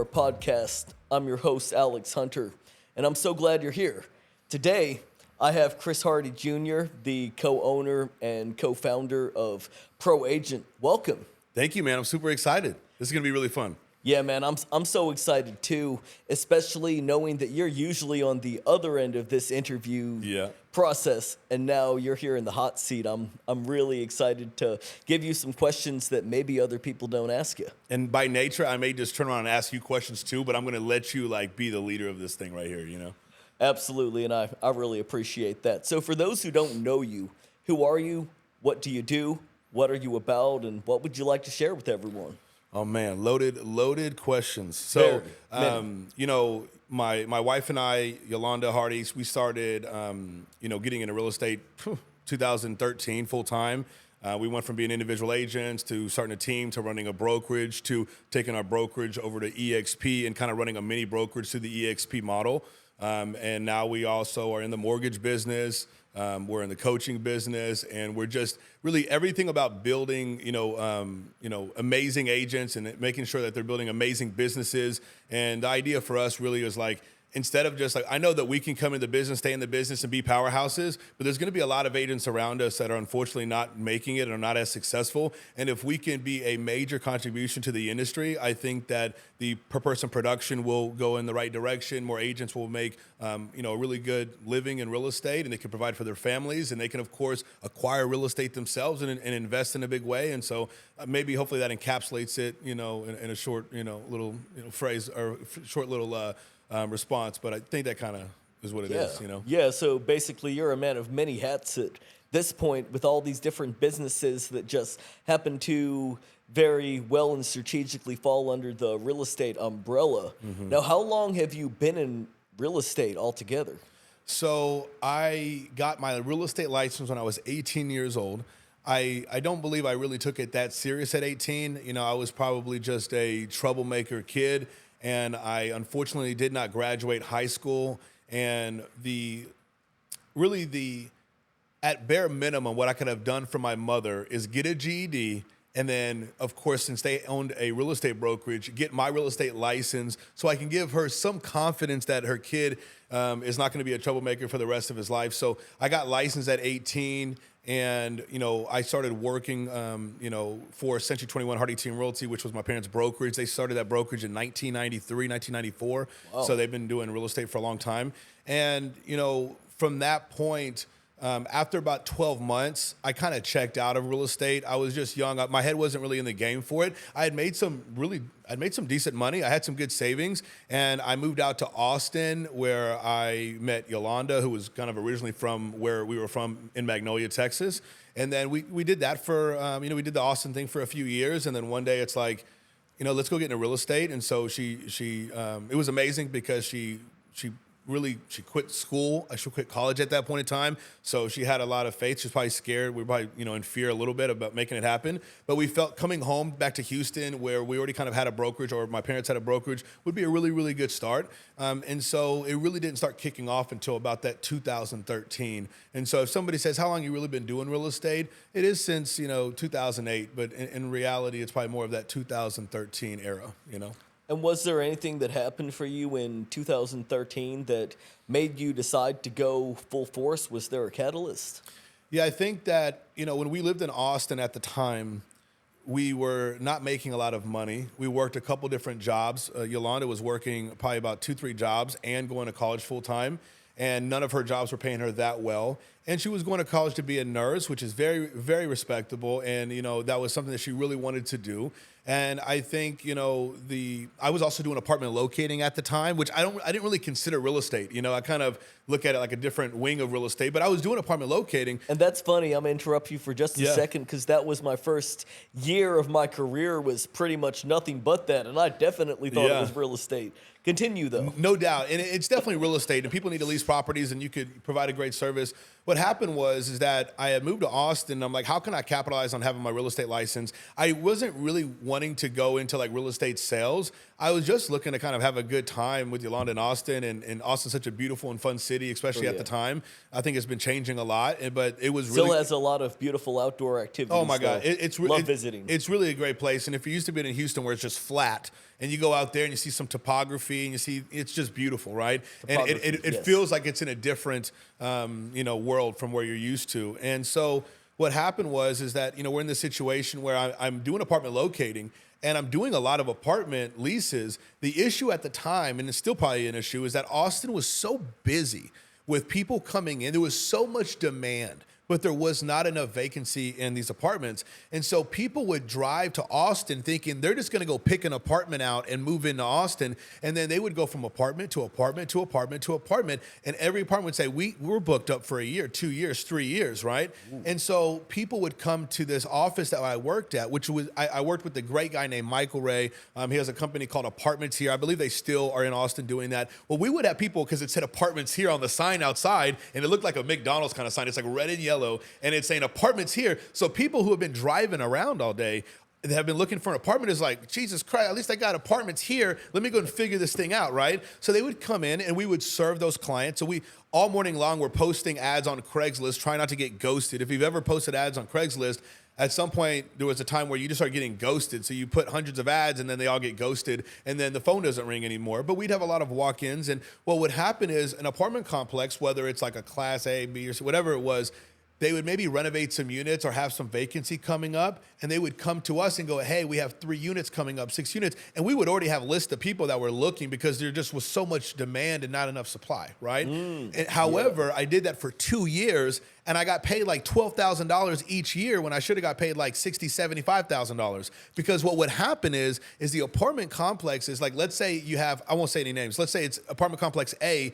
our podcast. I'm your host, Alex Hunter, and I'm so glad you're here. Today, I have Chris Hardee Jr., the co-owner and co-founder of Pro Agent. Welcome. Thank you, man. I'm super excited. This is going to be really fun. Yeah, man, I'm so excited too, especially knowing that you're usually on the other end of this interview process, and now you're here in the hot seat. I'm really excited to give you some questions that maybe other people don't ask you. And by nature, I may just turn around and ask you questions too, but I'm going to let you be the leader of this thing right here, Absolutely, and I really appreciate that. So for those who don't know you, who are you? What do you do? What are you about? And what would you like to share with everyone? Oh man, loaded questions. So, my wife and I, Yolanda Hardee, we started, getting into real estate 2013 full time. We went from being individual agents to starting a team to running a brokerage to taking our brokerage over to EXP and kind of running a mini brokerage through the EXP model. And now we also are in the mortgage business. We're in the coaching business, and we're just really everything about building, amazing agents and making sure that they're building amazing businesses. And the idea for us really is instead of just I know that we can come into business, stay in the business and be powerhouses, but there's going to be a lot of agents around us that are unfortunately not making it or not as successful. And if we can be a major contribution to the industry, I think that the per person production will go in the right direction. More agents will make, a really good living in real estate, and they can provide for their families, and they can, of course, acquire real estate themselves and invest in a big way. And so maybe hopefully that encapsulates it, in a short, little phrase or short little response, but I think that kind of is what it is, Yeah, so basically you're a man of many hats at this point with all these different businesses that just happen to very well and strategically fall under the real estate umbrella. Mm-hmm. Now, how long have you been in real estate altogether? So I got my real estate license when I was 18 years old. I don't believe I really took it that serious at 18. I was probably just a troublemaker kid. And I unfortunately did not graduate high school. And at bare minimum, what I could have done for my mother is get a GED. And then, of course, since they owned a real estate brokerage, get my real estate license so I can give her some confidence that her kid is not going to be a troublemaker for the rest of his life. So I got licensed at 18. And, I started working, for Century 21 Hardee Team Realty, which was my parents' brokerage. They started that brokerage in 1993, 1994. Wow. So they've been doing real estate for a long time. And, from that point, after about 12 months, I kind of checked out of real estate. I was just young. My head wasn't really in the game for it. I'd made some decent money. I had some good savings, and I moved out to Austin, where I met Yolanda, who was kind of originally from where we were from in Magnolia, Texas. And then we did that for, we did the Austin thing for a few years. And then one day it's let's go get into real estate. And so she it was amazing because she quit school. She quit college at that point in time. So she had a lot of faith. She was probably scared. We were probably, in fear a little bit about making it happen. But we felt coming home back to Houston, where we already kind of had a brokerage, or my parents had a brokerage, would be a really, really good start. And so it really didn't start kicking off until about that 2013. And so if somebody says, how long you really been doing real estate? It is since, 2008. But in reality, it's probably more of that 2013 era, And was there anything that happened for you in 2013 that made you decide to go full force? Was there a catalyst? Yeah, I think that, when we lived in Austin at the time, we were not making a lot of money. We worked a couple different jobs. Yolanda was working probably about 2-3 jobs and going to college full time. And none of her jobs were paying her that well. And she was going to college to be a nurse, which is very, very respectable. And, that was something that she really wanted to do. And I think, I was also doing apartment locating at the time, which I didn't really consider real estate. I kind of look at it like a different wing of real estate, but I was doing apartment locating. And that's funny. I'm going to interrupt you for just a second, because that was my first year of my career was pretty much nothing but that. And I definitely thought it was real estate. Continue, though. No doubt. And it's definitely real estate, and people need to lease properties, and you could provide a great service. what happened is that I had moved to Austin. I'm like, how can I capitalize on having my real estate license? I wasn't really wanting to go into like real estate sales. I was just looking to kind of have a good time with Yolanda in Austin, and Austin's such a beautiful and fun city, especially at the time. I think it's been changing a lot, but it was Still really has a lot of beautiful outdoor activities. Oh my God, love visiting. It's really a great place. And if you're used to being in Houston, where it's just flat, and you go out there and you see some topography, and you see it's just beautiful, right? And it feels like it's in a different world from where you're used to. And so what happened is that we're in this situation where I'm doing apartment locating. And I'm doing a lot of apartment leases. The issue at the time, and it's still probably an issue, is that Austin was so busy with people coming in. There was so much demand, but there was not enough vacancy in these apartments. And so people would drive to Austin thinking they're just gonna go pick an apartment out and move into Austin. And then they would go from apartment to apartment to apartment to apartment. And every apartment would say, we're booked up for a year, 2 years, 3 years, right? Ooh. And so people would come to this office that I worked at, which was, I worked with a great guy named Michael Ray. He has a company called Apartments Here. I believe they still are in Austin doing that. Well, we would have people, because it said Apartments Here on the sign outside, and it looked like a McDonald's kind of sign. It's like red and yellow. And it's saying Apartments Here. So people who have been driving around all day that have been looking for an apartment is like, Jesus Christ, at least I got apartments here. Let me go and figure this thing out, right? So they would come in and we would serve those clients. So we, all morning long, we're posting ads on Craigslist, trying not to get ghosted. If you've ever posted ads on Craigslist, at some point, there was a time where you just start getting ghosted. So you put hundreds of ads and then they all get ghosted and then the phone doesn't ring anymore. But we'd have a lot of walk-ins. And what would happen is an apartment complex, whether it's like a class A, B, or C, whatever it was, they would maybe renovate some units or have some vacancy coming up, and they would come to us and go, hey, we have 3 units coming up, 6 units. And we would already have a list of people that were looking because there just was so much demand and not enough supply, right? However, I did that for 2 years, and I got paid like $12,000 each year when I should have got paid like $60,000, $75,000. Because what would happen is the apartment complex is like, let's say you have, I won't say any names, let's say it's apartment complex A.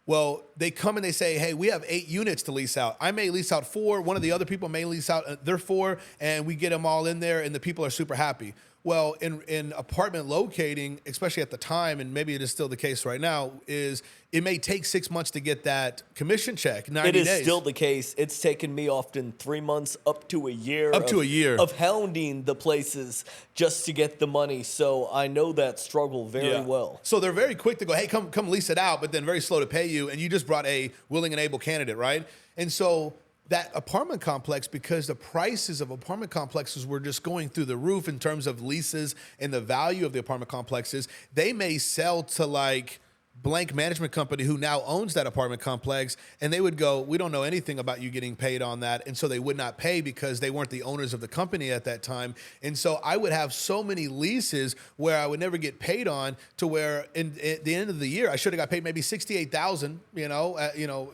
Well, they come and they say, hey, we have 8 units to lease out. I may lease out 4. One of the other people may lease out their 4, and we get them all in there, and the people are super happy. Well, in apartment locating, especially at the time, and maybe it is still the case right now, is it may take 6 months to get that commission check, 90 days. It is still the case. It's taken me often 3 months up to a year. Of hounding the places just to get the money. So I know that struggle very well. So they're very quick to go, hey, come lease it out, but then very slow to pay you. And you just brought a willing and able candidate, right? And so that apartment complex, because the prices of apartment complexes were just going through the roof in terms of leases and the value of the apartment complexes, they may sell to like blank management company who now owns that apartment complex, and they would go, we don't know anything about you getting paid on that. And so they would not pay because they weren't the owners of the company at that time. And so I would have so many leases where I would never get paid on, to where at the end of the year, I should have got paid maybe $68,000,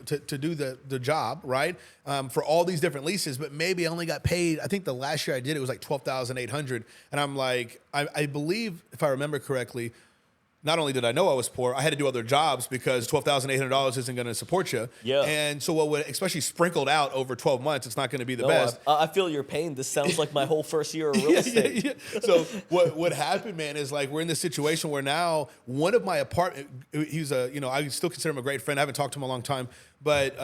to do the job, right? For all these different leases, but maybe I only got paid, I think the last year I did, it was like $12,800. And I'm like, I believe, if I remember correctly, not only did I know I was poor, I had to do other jobs because $12,800 isn't going to support you. Yeah. And so what would, especially sprinkled out over 12 months, it's not going to be the best. I feel your pain. This sounds like my whole first year of real estate. Yeah. So what happened, man, is like we're in this situation where now one of my apartment, he's I still consider him a great friend. I haven't talked to him a long time, but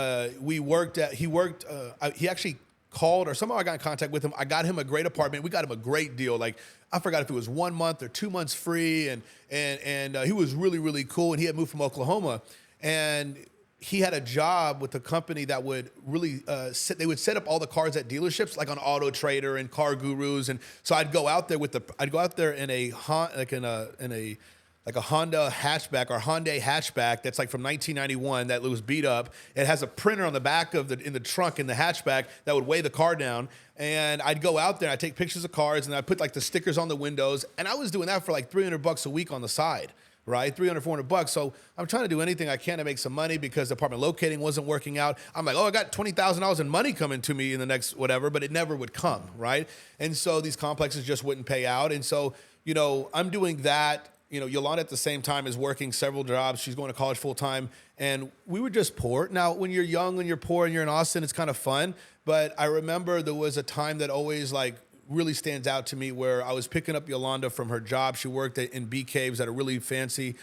he actually called, or somehow I got in contact with him. I got him a great apartment. We got him a great deal. Like, I forgot if it was 1 month or 2 months free. And he was really, really cool. And he had moved from Oklahoma, and he had a job with a company that would really, they would set up all the cars at dealerships, like on Auto Trader and Car Gurus. And so I'd go out there in a Honda hatchback, or Hyundai hatchback that's like from 1991 that was beat up. It has a printer on the back in the trunk in the hatchback that would weigh the car down. And I'd go out there, I'd take pictures of cars, and I'd put like the stickers on the windows. And I was doing that for like $300 a week on the side, right? $300, $400. So I'm trying to do anything I can to make some money because the apartment locating wasn't working out. I'm like, I got $20,000 in money coming to me in the next whatever, but it never would come, right? And so these complexes just wouldn't pay out. And so, I'm doing that. Yolanda at the same time is working several jobs. She's going to college full time, and we were just poor. Now, when you're young and you're poor and you're in Austin, it's kind of fun. But I remember there was a time that always like really stands out to me where I was picking up Yolanda from her job. She worked in Bee Caves at a really fancy,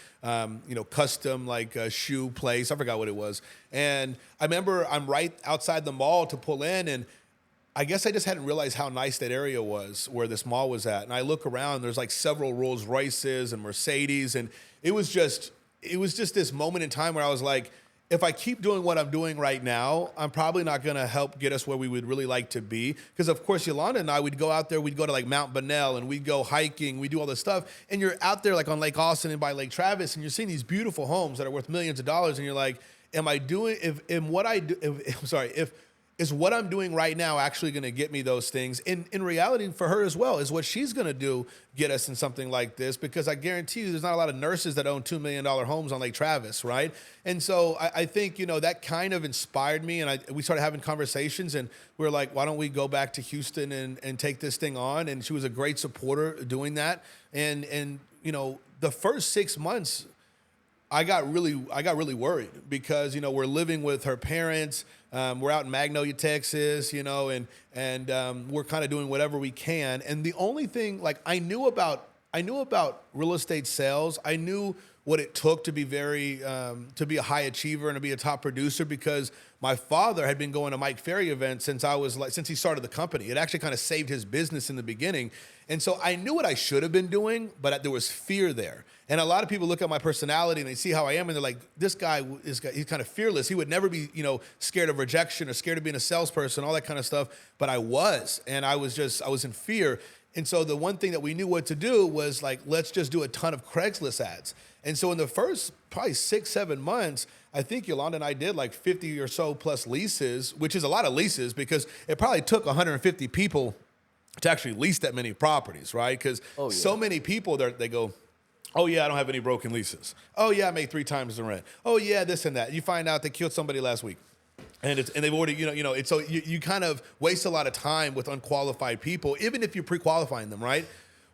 custom like shoe place. I forgot what it was. And I remember I'm right outside the mall to pull in, and I guess I just hadn't realized how nice that area was where this mall was at. And I look around, there's like several Rolls Royces and Mercedes. And it was just this moment in time where I was like, if I keep doing what I'm doing right now, I'm probably not going to help get us where we would really like to be. Because of course, Yolanda and I, we'd go out there, we'd go to like Mount Bunnell and we'd go hiking, we'd do all this stuff. And you're out there like on Lake Austin and by Lake Travis, and you're seeing these beautiful homes that are worth millions of dollars. And you're like, am I doing, is what I'm doing right now actually going to get me those things? In reality, for her as well, is what she's going to do get us in something like this? Because I guarantee you there's not a lot of nurses that own $2 million homes on Lake Travis, right? And so I think, that kind of inspired me, and we started having conversations, and we were like, why don't we go back to Houston and take this thing on? And she was a great supporter doing that. And the first 6 months, I got really worried because, we're living with her parents. We're out in Magnolia, Texas, and we're kind of doing whatever we can. And the only thing, like, I knew about real estate sales. I knew what it took to be to be a high achiever and to be a top producer, because my father had been going to Mike Ferry events since he started the company. It actually kind of saved his business in the beginning. And so I knew what I should have been doing, but there was fear there. And a lot of people look at my personality and they see how I am, and they're like, he's kind of fearless. He would never be, scared of rejection or scared of being a salesperson, all that kind of stuff. But I was, and I was in fear. And so the one thing that we knew what to do was like, let's just do a ton of Craigslist ads. And so in the first probably 6-7 months, I think Yolanda and I did like 50 or so plus leases, which is a lot of leases because it probably took 150 people to actually lease that many properties, right? Because so many people, they go, oh yeah, I don't have any broken leases. Oh yeah, I made 3 times the rent. Oh yeah, this and that. You find out they killed somebody last week. And they've already, so you kind of waste a lot of time with unqualified people, even if you're pre-qualifying them, right?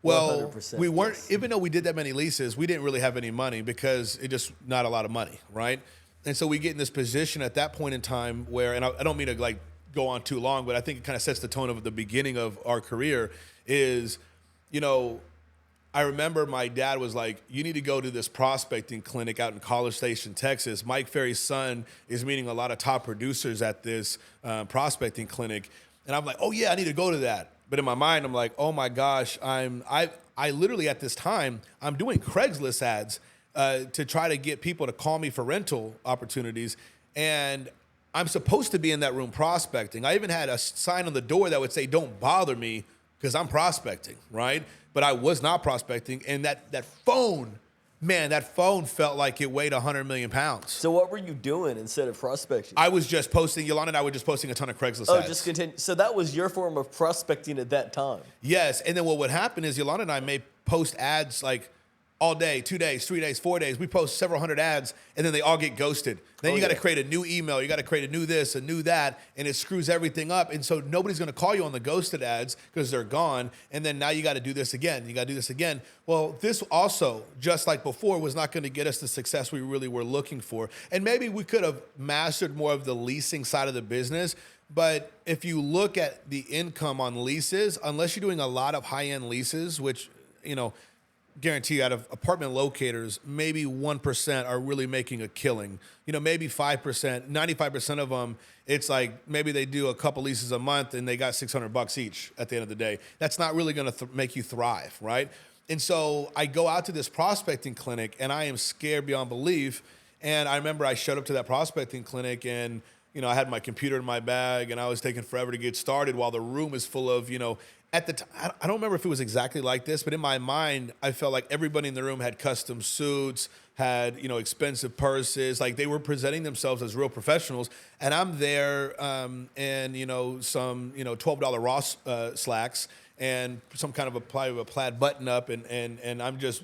Well, we weren't, even though we did that many leases, we didn't really have any money because it just not a lot of money, right? And so we get in this position at that point in time where, and I don't mean to like go on too long, but I think it kind of sets the tone of the beginning of our career is, I remember my dad was like, you need to go to this prospecting clinic out in College Station, Texas. Mike Ferry's son is meeting a lot of top producers at this prospecting clinic. And I'm like, oh yeah, I need to go to that. But in my mind, I'm like, oh my gosh, I literally at this time, I'm doing Craigslist ads to try to get people to call me for rental opportunities. And I'm supposed to be in that room prospecting. I even had a sign on the door that would say, don't bother me because I'm prospecting, right? But I was not prospecting. And that phone, man, that phone felt like it weighed 100 million pounds. So what were you doing instead of prospecting? I was just posting, Yolanda and I were just posting a ton of Craigslist ads. Just continue. So that was your form of prospecting at that time? Yes. And then what would happen is Yolanda and I may post ads like all day, 2 days, 3 days, 4 days. We post several hundred ads, and then they all get ghosted. Then you got to create a new email. You got to create a new this, a new that, and it screws everything up. And so nobody's going to call you on the ghosted ads because they're gone. And then now you got to do this again. You got to do this again. Well, this also, just like before, was not going to get us the success we really were looking for. And maybe we could have mastered more of the leasing side of the business. But if you look at the income on leases, unless you're doing a lot of high-end leases, which, guarantee you out of apartment locators, maybe 1% are really making a killing. Maybe 5%, 95% of them, it's like maybe they do a couple leases a month and they got $600 each at the end of the day. That's not really going to make you thrive, right? And so I go out to this prospecting clinic and I am scared beyond belief. And I remember I showed up to that prospecting clinic and, I had my computer in my bag and I was taking forever to get started while the room is full of, at the time, I don't remember if it was exactly like this, but in my mind, I felt like everybody in the room had custom suits, had, expensive purses, like they were presenting themselves as real professionals. And I'm there and, some, $12 Ross slacks and some kind of a plaid button up and I'm just,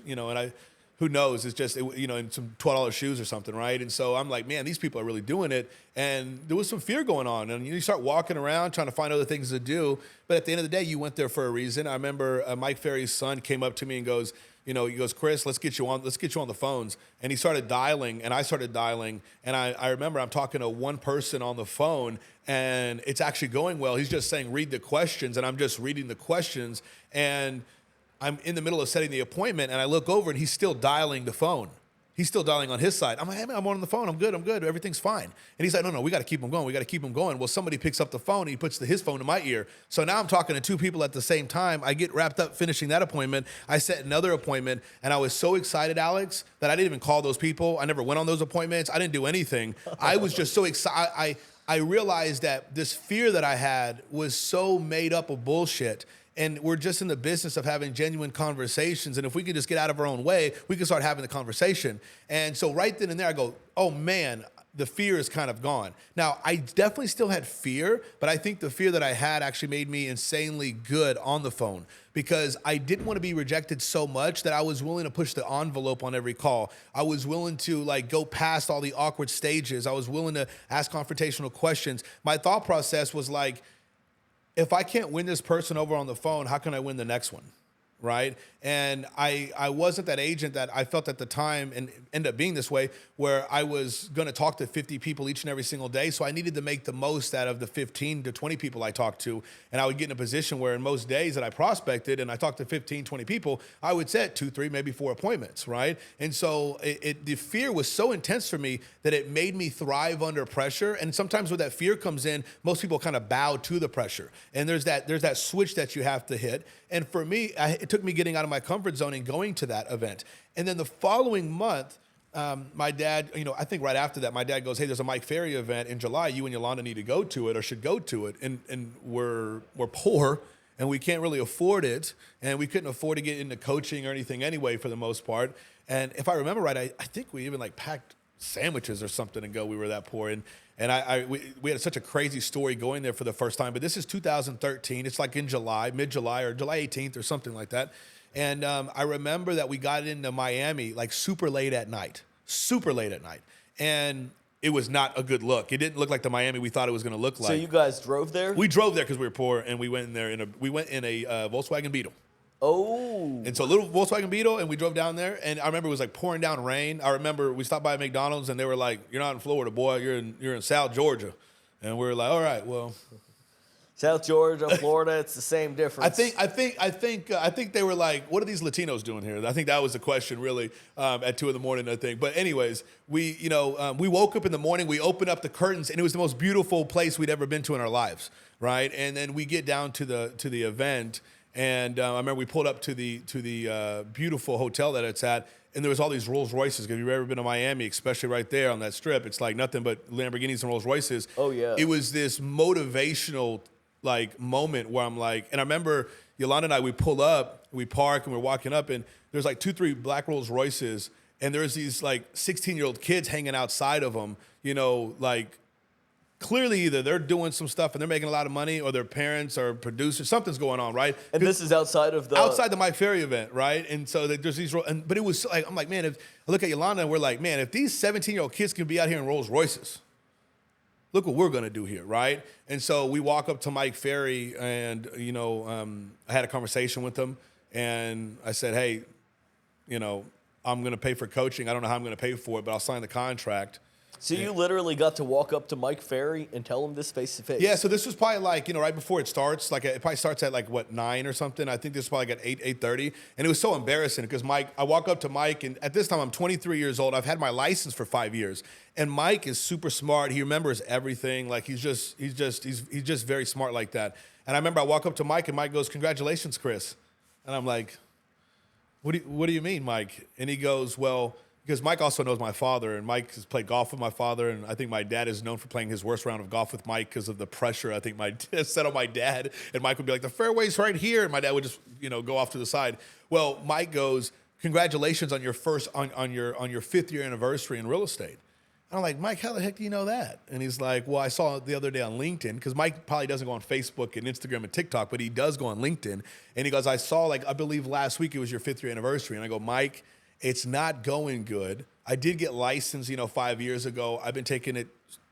who knows? It's just, in some $12 shoes or something, right? And so I'm like, man, these people are really doing it. And there was some fear going on. And you start walking around trying to find other things to do. But at the end of the day, you went there for a reason. I remember Mike Ferry's son came up to me and goes, he goes, Chris, let's get you on the phones. And he started dialing, and I started dialing. And I remember I'm talking to one person on the phone, and it's actually going well. He's just saying, read the questions, and I'm just reading the questions. And I'm in the middle of setting the appointment, and I look over, and he's still dialing the phone. He's still dialing on his side. I'm like, hey, man, I'm on the phone. I'm good. Everything's fine. And he's like, no, we got to keep him going. Well, somebody picks up the phone, and he puts his phone in my ear. So now I'm talking to two people at the same time. I get wrapped up finishing that appointment. I set another appointment, and I was so excited, Alex, that I didn't even call those people. I never went on those appointments. I didn't do anything. I was just so excited. I realized that this fear that I had was so made up of bullshit. And we're just in the business of having genuine conversations. And if we could just get out of our own way, we can start having the conversation. And so right then and there, I go, oh, man, the fear is kind of gone. Now, I definitely still had fear, but I think the fear that I had actually made me insanely good on the phone because I didn't want to be rejected so much that I was willing to push the envelope on every call. I was willing to go past all the awkward stages. I was willing to ask confrontational questions. My thought process was like, if I can't win this person over on the phone, how can I win the next one, right? And I wasn't that agent that I felt at the time, and ended up being this way, where I was going to talk to 50 people each and every single day. So I needed to make the most out of the 15 to 20 people I talked to. And I would get in a position where in most days that I prospected and I talked to 15, 20 people, I would set 2, 3, maybe 4 appointments, right? And so the fear was so intense for me that it made me thrive under pressure. And sometimes when that fear comes in, most people kind of bow to the pressure. And there's that switch that you have to hit. And for me, it took me getting out of my comfort zone and going to that event. And then the following month, my dad, I think right after that, my dad goes, hey, there's a Mike Ferry event in July. You and Yolanda need to go to it or should go to it. And we're poor and we can't really afford it. And we couldn't afford to get into coaching or anything anyway, for the most part. And if I remember right, I think we even packed sandwiches or something and go. We were that poor. And we had such a crazy story going there for the first time. But this is 2013. It's in July, mid-July or July 18th or something like that. And I remember that we got into Miami super late at night. And it was not a good look. It didn't look like the Miami we thought it was going to look like. So you guys drove there? We drove there because we were poor, and we went in there we went in a Volkswagen Beetle. Oh. And so a little Volkswagen Beetle, and we drove down there, and I remember it was pouring down rain. I remember we stopped by McDonald's, and they were like, "You're not in Florida, boy. You're in South Georgia," and we were like, "All right, well." South Georgia, Florida, it's the same difference. I think they were like, "What are these Latinos doing here?" I think that was the question, really, at 2 a.m. I think. But anyways, we woke up in the morning, we opened up the curtains, and it was the most beautiful place we'd ever been to in our lives, right? And then we get down to the event, and I remember we pulled up to the beautiful hotel that it's at. And there was all these Rolls Royces. If you've ever been to Miami, especially right there on that strip, it's nothing but Lamborghinis and Rolls Royces. Oh yeah. It was this motivational moment where I'm and I remember Yolanda and I, we pull up, we park, and we're walking up, and there's 2, 3 black Rolls Royces, and there's these 16-year-old kids hanging outside of them, clearly either they're doing some stuff and they're making a lot of money, or their parents are producers. Something's going on, right? And this is outside the Mike Ferry event, right? And so there's these, but it was I'm man, if I look at Yolanda and we're man, if these 17-year-old kids can be out here in Rolls Royces, look what we're gonna do here, right? And so we walk up to Mike Ferry, and I had a conversation with him, and I said, hey, I'm gonna pay for coaching. I don't know how I'm gonna pay for it, but I'll sign the contract. So you literally got to walk up to Mike Ferry and tell him this face to face? Yeah, so this was probably right before it starts. It probably starts at 9 or something. I think this was probably at 8:30. And it was so embarrassing because I walk up to Mike, and at this time I'm 23 years old. I've had my license for 5 years. And Mike is super smart. He remembers everything. He's just very smart like that. And I remember I walk up to Mike, and Mike goes, "Congratulations, Chris." And I'm like, what do you mean, Mike? And he goes, well, because Mike also knows my father, and Mike has played golf with my father, and I think my dad is known for playing his worst round of golf with Mike because of the pressure I think my dad set on my dad. And Mike would be like, the fairway's right here, and my dad would just go off to the side. Well, Mike goes, congratulations on your on your 5th year anniversary in real estate. And I'm like, Mike, how the heck do you know that? And he's like, well, I saw it the other day on LinkedIn, because Mike probably doesn't go on Facebook and Instagram and TikTok, but he does go on LinkedIn. And he goes, I saw, I believe last week it was your 5th year anniversary. And I go, Mike, it's not going good. I did get licensed, 5 years ago. I've been taking it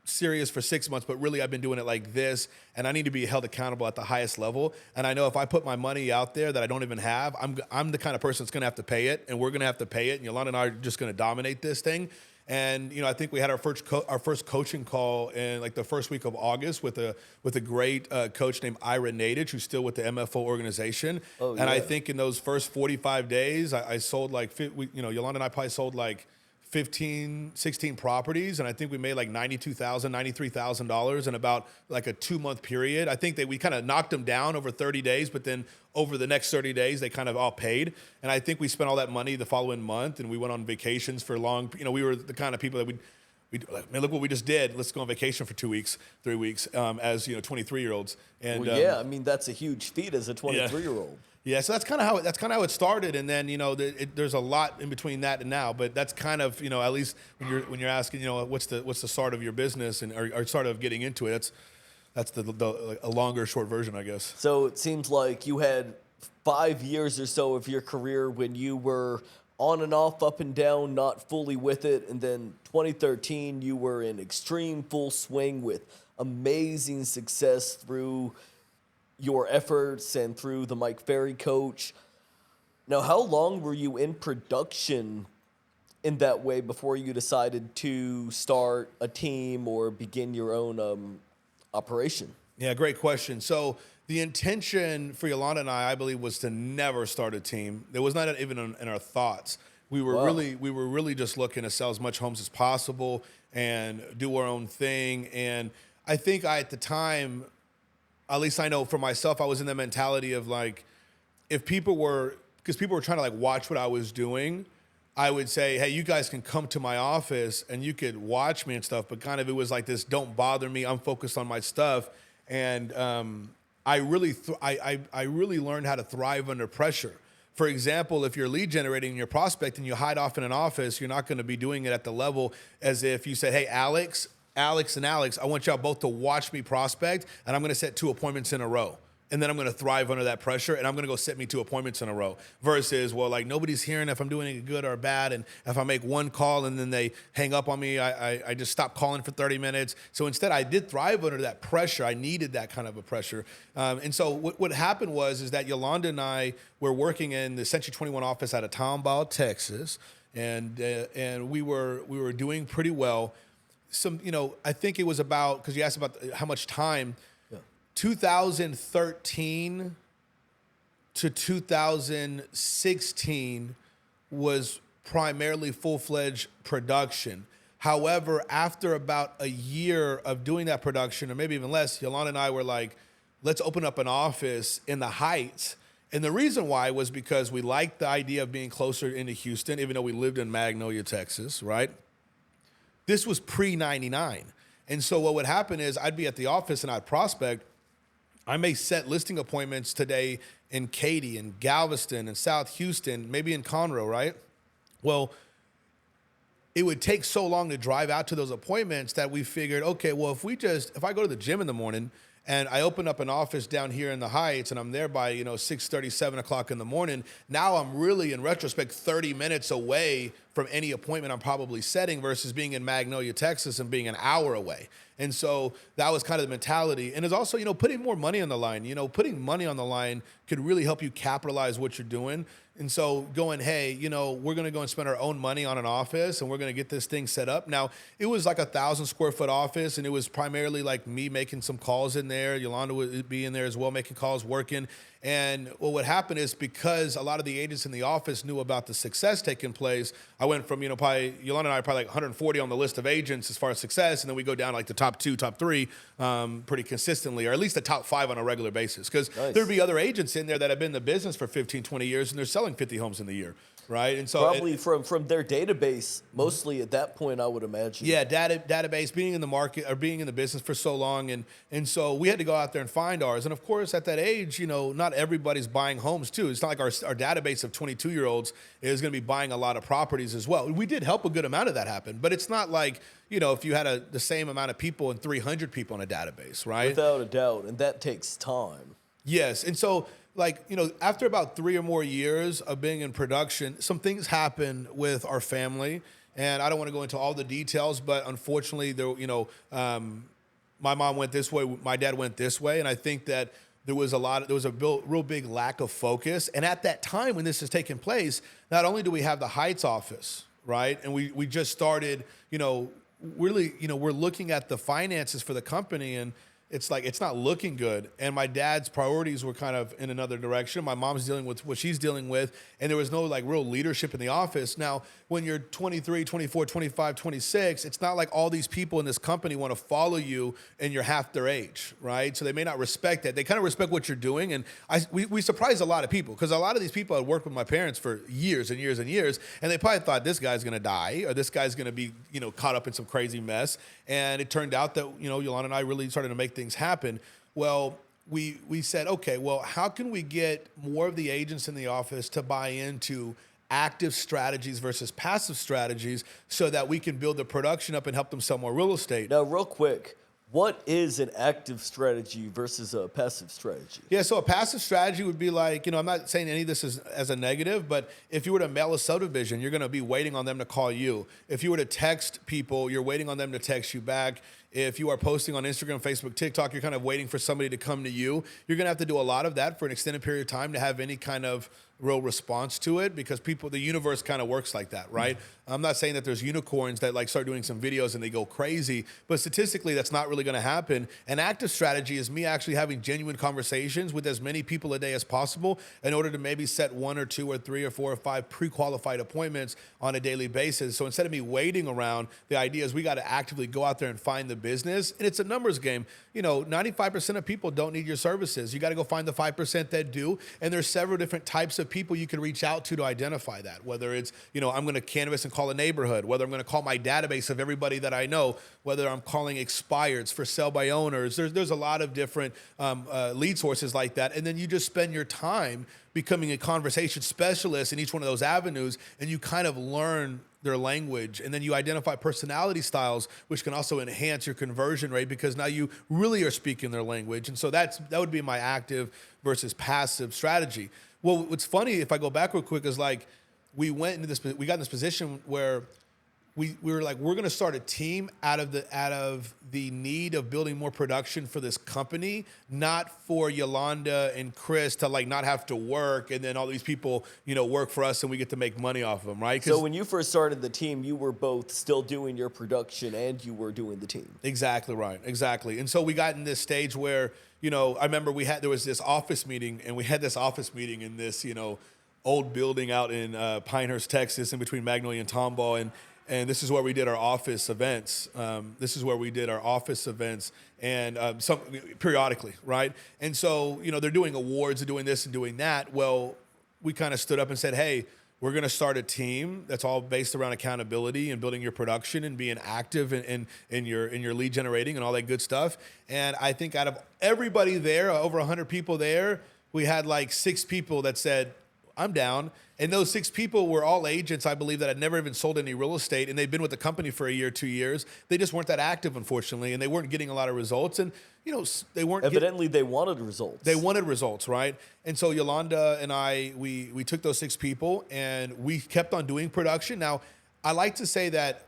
serious for 6 months, but really I've been doing it like this, and I need to be held accountable at the highest level. And I know if I put my money out there that I don't even have, I'm the kind of person that's going to have to pay it, and we're going to have to pay it. And Yolanda and I are just going to dominate this thing. And I think we had our first coaching call in like the first week of August with a great coach named Ira Nadich, who's still with the MFO organization. Oh, yeah. And I think in those first 45 days, I sold like Yolanda and I probably sold like 15, 16 properties, and I think we made like $92,000, $93,000 in about like a 2-month period. I think that we kind of knocked them down over 30 days, but then over the next 30 days, they kind of all paid. And I think we spent all that money the following month, and we went on vacations for long. We were the kind of people that we like, man, look what we just did. Let's go on vacation for 2 weeks, 3 weeks, as 23-year-olds. And Well, yeah, I mean, that's a huge feat as a 23-year-old. Yeah, so that's kind of how it started, and then there's a lot in between that and now, but that's kind of at least when you're asking what's the start of your business and or start of getting into it, that's a longer short version, I guess. So it seems like you had 5 years or so of your career when you were on and off, up and down, not fully with it, and then 2013 you were in extreme full swing with amazing success through your efforts and through the Mike Ferry coach. Now, how long were you in production in that way before you decided to start a team or begin your own operation? Yeah, great question. So the intention for Yolanda and I believe, was to never start a team. It was not even in our thoughts. We were really just looking to sell as much homes as possible and do our own thing. And I think at the time, at least I know for myself, I was in the mentality of like, because people were trying to like watch what I was doing, I would say, hey, you guys can come to my office and you could watch me and stuff, but kind of it was like this, don't bother me, I'm focused on my stuff. And I really learned how to thrive under pressure. For example, if you're lead generating and you're prospecting, you hide off in an office, you're not going to be doing it at the level as if you said, hey, Alex, I want y'all both to watch me prospect, and I'm going to set 2 appointments in a row. And then I'm going to thrive under that pressure, and I'm going to go set me 2 appointments in a row. Versus, well, like nobody's hearing if I'm doing it good or bad, and if I make one call and then they hang up on me, I just stop calling for 30 minutes. So instead, I did thrive under that pressure. I needed that kind of a pressure. And so what happened is that Yolanda and I were working in the Century 21 office out of Tomball, Texas, and we were doing pretty well. I think it was about, because you asked about how much time, 2013 to 2016 was primarily full-fledged production. However, after about a year of doing that production, or maybe even less, Yolanda and I were like, let's open up an office in the Heights. And the reason why was because we liked the idea of being closer into Houston, even though we lived in Magnolia, Texas, right? This was pre-99. And so what would happen is I'd be at the office and I'd prospect. I may set listing appointments today in Katy and Galveston and South Houston, maybe in Conroe, right? Well, it would take so long to drive out to those appointments that we figured, okay, well, if I go to the gym in the morning and I open up an office down here in the Heights and I'm there by 6:30, 7 o'clock in the morning, now I'm really, in retrospect, 30 minutes away from any appointment I'm probably setting versus being in Magnolia, Texas and being an hour away. And so that was kind of the mentality. And it's also, putting more money on the line. Putting money on the line could really help you capitalize what you're doing. And so going, hey, we're going to go and spend our own money on an office and we're going to get this thing set up. Now, it was like 1,000 square foot office, and it was primarily like me making some calls in there. Yolanda would be in there as well, making calls, working. And what would happen is, because a lot of the agents in the office knew about the success taking place, I went from, probably, Yolanda and I are probably like 140 on the list of agents as far as success, and then we go down like the top 2, top 3 pretty consistently, or at least the top 5 on a regular basis. Because there'd be other agents in there that have been in the business for 15, 20 years, and they're selling 50 homes in the year, right? And so probably from their database, mostly at that point, I would imagine. Yeah, database, being in the market or being in the business for so long, and so we had to go out there and find ours. And of course, at that age, not everybody's buying homes too. It's not like our database of 22-year-olds is going to be buying a lot of properties as well. We did help a good amount of that happen, but it's not like if you had the same amount of people and 300 people in a database, right? Without a doubt, and that takes time. Yes, and so after about 3 or more years of being in production, some things happened with our family. And I don't want to go into all the details, but unfortunately, my mom went this way, my dad went this way, and I think that there was a real big lack of focus. And at that time when this is taking place, not only do we have the Heights office, right, and we just started, really, we're looking at the finances for the company, and it's like it's not looking good. And my dad's priorities were kind of in another direction. My mom's dealing with what she's dealing with, and there was no like real leadership in the office. Now, when you're 23, 24, 25, 26, it's not like all these people in this company want to follow you and you're half their age, right? So they may not respect that. They kind of respect what you're doing. And we surprised a lot of people, because a lot of these people had worked with my parents for years and years and years, and they probably thought this guy's going to die or this guy's going to be, caught up in some crazy mess. And it turned out that, Yolanda and I really started to make things happen. Well, we said, okay, well, how can we get more of the agents in the office to buy into active strategies versus passive strategies so that we can build the production up and help them sell more real estate? Now, real quick, what is an active strategy versus a passive strategy? Yeah, so a passive strategy would be like, I'm not saying any of this is as a negative, but if you were to mail a subdivision, you're going to be waiting on them to call you. If you were to text people, you're waiting on them to text you back. If you are posting on Instagram, Facebook, TikTok, you're kind of waiting for somebody to come to you. You're going to have to do a lot of that for an extended period of time to have any kind of real response to it, because the universe kind of works like that, right? I'm not saying that there's unicorns that like start doing some videos and they go crazy, but statistically that's not really going to happen. An active strategy is me actually having genuine conversations with as many people a day as possible in order to maybe set 1 or 2 or 3 or 4 or 5 pre-qualified appointments on a daily basis. So instead of me waiting around, the idea is we got to actively go out there and find the business. And it's a numbers game. 95% of people don't need your services. You got to go find the 5% that do. And there's several different types of people you can reach out to identify that. Whether it's, I'm going to canvass and call a neighborhood, whether I'm going to call my database of everybody that I know, whether I'm calling expireds for sale by owners. There's a lot of different lead sources like that. And then you just spend your time becoming a conversation specialist in each one of those avenues, and you kind of learn their language, and then you identify personality styles, which can also enhance your conversion rate because now you really are speaking their language. And so that would be my active versus passive strategy. Well, what's funny, if I go back real quick, is like we got in this position where we were like, we're going to start a team out of the need of building more production for this company, not for Yolanda and Chris to like not have to work, and then all these people, work for us and we get to make money off of them, right? So when you first started the team, you were both still doing your production and you were doing the team. Exactly right, exactly. And so we got in this stage where, I remember there was this office meeting, and we had this office meeting in this, old building out in Pinehurst, Texas, in between Magnolia and Tomball, and this is where we did our office events. And some periodically, right? And so, they're doing awards, they're doing this and doing that. Well, we kind of stood up and said, hey, we're going to start a team that's all based around accountability and building your production and being active in your lead generating and all that good stuff. And I think out of everybody there, over 100 people there, we had like 6 people that said, I'm down. And those 6 people were all agents, I believe, that had never even sold any real estate, and they'd been with the company for a year, 2 years. They just weren't that active, unfortunately, and they weren't getting a lot of results. And, they weren't... Evidently, they wanted results. They wanted results, right? And so Yolanda and I, we took those 6 people, and we kept on doing production. Now, I like to say that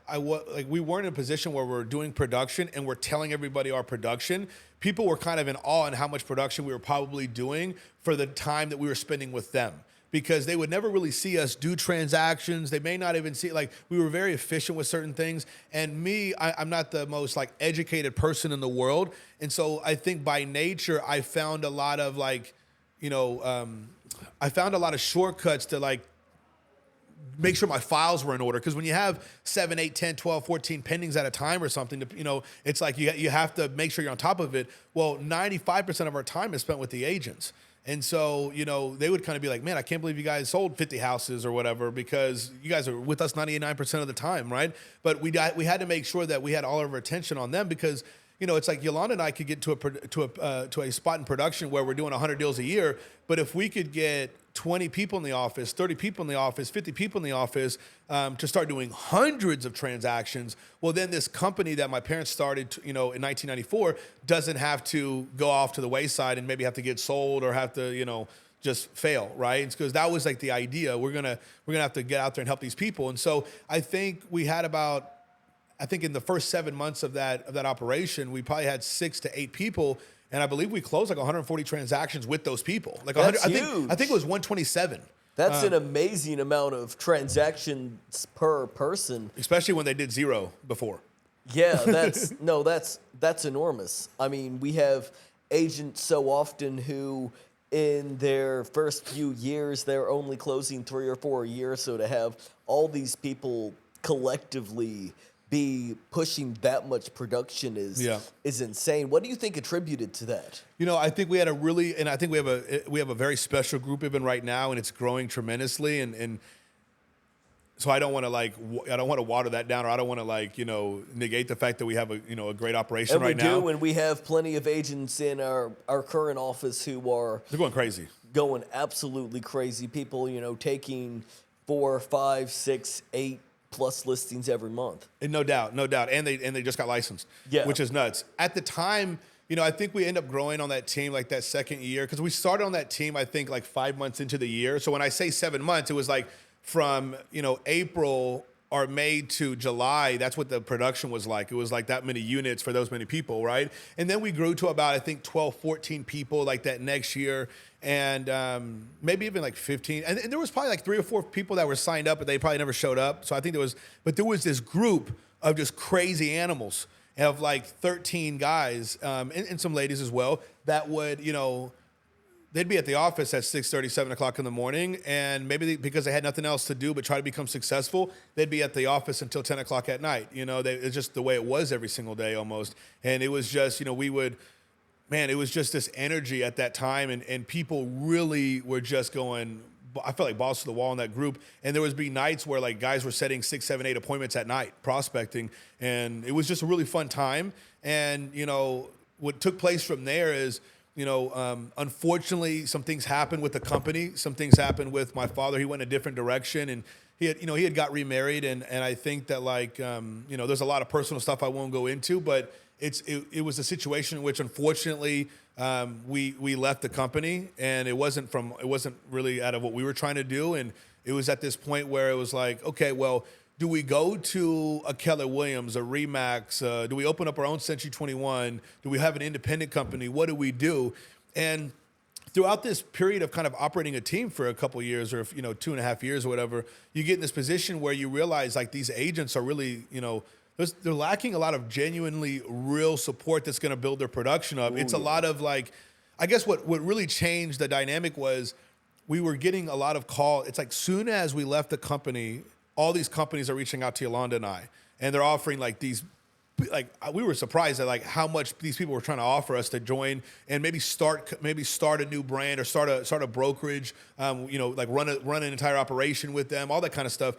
we weren't in a position where we're doing production and we're telling everybody our production. People were kind of in awe in how much production we were probably doing for the time that we were spending with them, because they would never really see us do transactions. They may not even see, we were very efficient with certain things. And I'm not the most educated person in the world. And so I think by nature, I found a lot of shortcuts to make sure my files were in order. Because when you have 7, 8, 10, 12, 14 pendings at a time or something, it's like you have to make sure you're on top of it. Well, 95% of our time is spent with the agents. And so, they would kind of be like, man, I can't believe you guys sold 50 houses or whatever, because you guys are with us 99% of the time, right? But we had to make sure that we had all of our attention on them, because, it's like Yolanda and I could get to a spot in production where we're doing 100 deals a year. But if we could get 20 people in the office, 30 people in the office, 50 people in the office to start doing hundreds of transactions, well, then this company that my parents started, in 1994 doesn't have to go off to the wayside and maybe have to get sold or have to, just fail, right? It's because that was like the idea. We're gonna have to get out there and help these people. And so I think we had about, I think in the first 7 months of that operation, we probably had 6 to 8 people, and I believe we closed like 140 transactions with those people. Like That's 100, huge. I think it was 127. That's an amazing amount of transactions per person. Especially when they did 0 before. Yeah, that's enormous. I mean, we have agents so often who in their first few years they're only closing 3 or 4 a year, so to have all these people collectively be pushing that much production is insane. What do you think attributed to that? I think we had I think we have a very special group even right now, and it's growing tremendously. And so I don't want to water that down, or I don't want to negate the fact that we have a great operation right now. And we do, and we have plenty of agents in our current office who they're going crazy, going absolutely crazy. People, taking 4, 5, 6, 8 plus listings every month. And no doubt. And they just got licensed, which is nuts. At the time, I think we end up growing on that team like that second year, because we started on that team, I think, like 5 months into the year. So when I say 7 months, it was like from, April or May to July. That's what the production was like. It was like that many units for those many people, right? And then we grew to about, I think, 12, 14 people like that next year. And maybe even like 15. And there was probably like 3 or 4 people that were signed up, but they probably never showed up. So I think there was this group of just crazy animals of like 13 guys and some ladies as well that would, they'd be at the office at 6:30, 7 o'clock in the morning. And maybe because they had nothing else to do but try to become successful, they'd be at the office until 10 o'clock at night. It's just the way it was every single day almost. And it was just, it was just this energy at that time, and people really were just going, I felt like balls to the wall in that group. And there would be nights where like guys were setting 6, 7, 8 appointments at night prospecting, and it was just a really fun time. And what took place from there is, unfortunately, some things happened with the company. Some things happened with my father. He went a different direction, and he had got remarried, and I think that there's a lot of personal stuff I won't go into, but it was a situation in which, unfortunately, we left the company, and it wasn't really out of what we were trying to do. And it was at this point where it was like, okay, well, do we go to a Keller Williams, a Remax? Do we open up our own Century 21? Do we have an independent company? What do we do? And throughout this period of kind of operating a team for a couple of years, or 2.5 years or whatever, you get in this position where you realize like these agents are really, they're lacking a lot of genuinely real support that's going to build their production up. It's a lot of like, I guess what really changed the dynamic was we were getting a lot of call. It's like soon as we left the company, all these companies are reaching out to Yolanda and I, and they're offering like these, like we were surprised at like how much these people were trying to offer us to join and maybe start a new brand or start a brokerage, like run an entire operation with them, all that kind of stuff.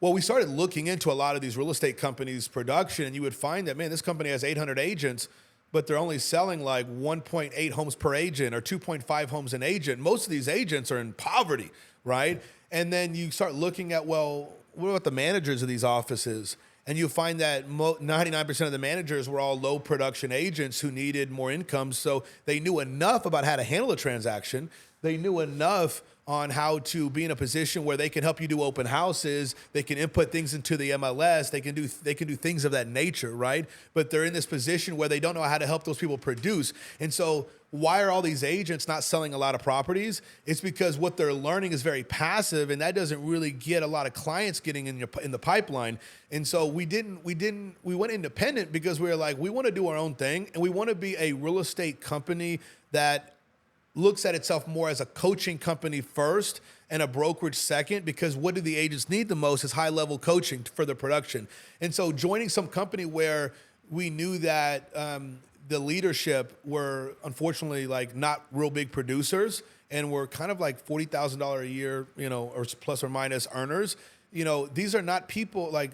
Well, we started looking into a lot of these real estate companies' production, and you would find that, man, this company has 800 agents, but they're only selling like 1.8 homes per agent or 2.5 homes an agent. Most of these agents are in poverty, right? And then you start looking at, well, what about the managers of these offices? And you find that 99% of the managers were all low production agents who needed more income. So they knew enough about how to handle a transaction. They knew enough on how to be in a position where they can help you do open houses. They can input things into the MLS. They can do things of that nature, right? But they're in this position where they don't know how to help those people produce. And so why are all these agents not selling a lot of properties? It's because what they're learning is very passive, and that doesn't really get a lot of clients getting in the pipeline. And so we went independent because we were like, we want to do our own thing, and we want to be a real estate company that looks at itself more as a coaching company first and a brokerage second, because what do the agents need the most is high-level coaching for their production. And so joining some company where we knew that the leadership were unfortunately like not real big producers and were kind of like $40,000 a year, or plus or minus earners. These are not people like,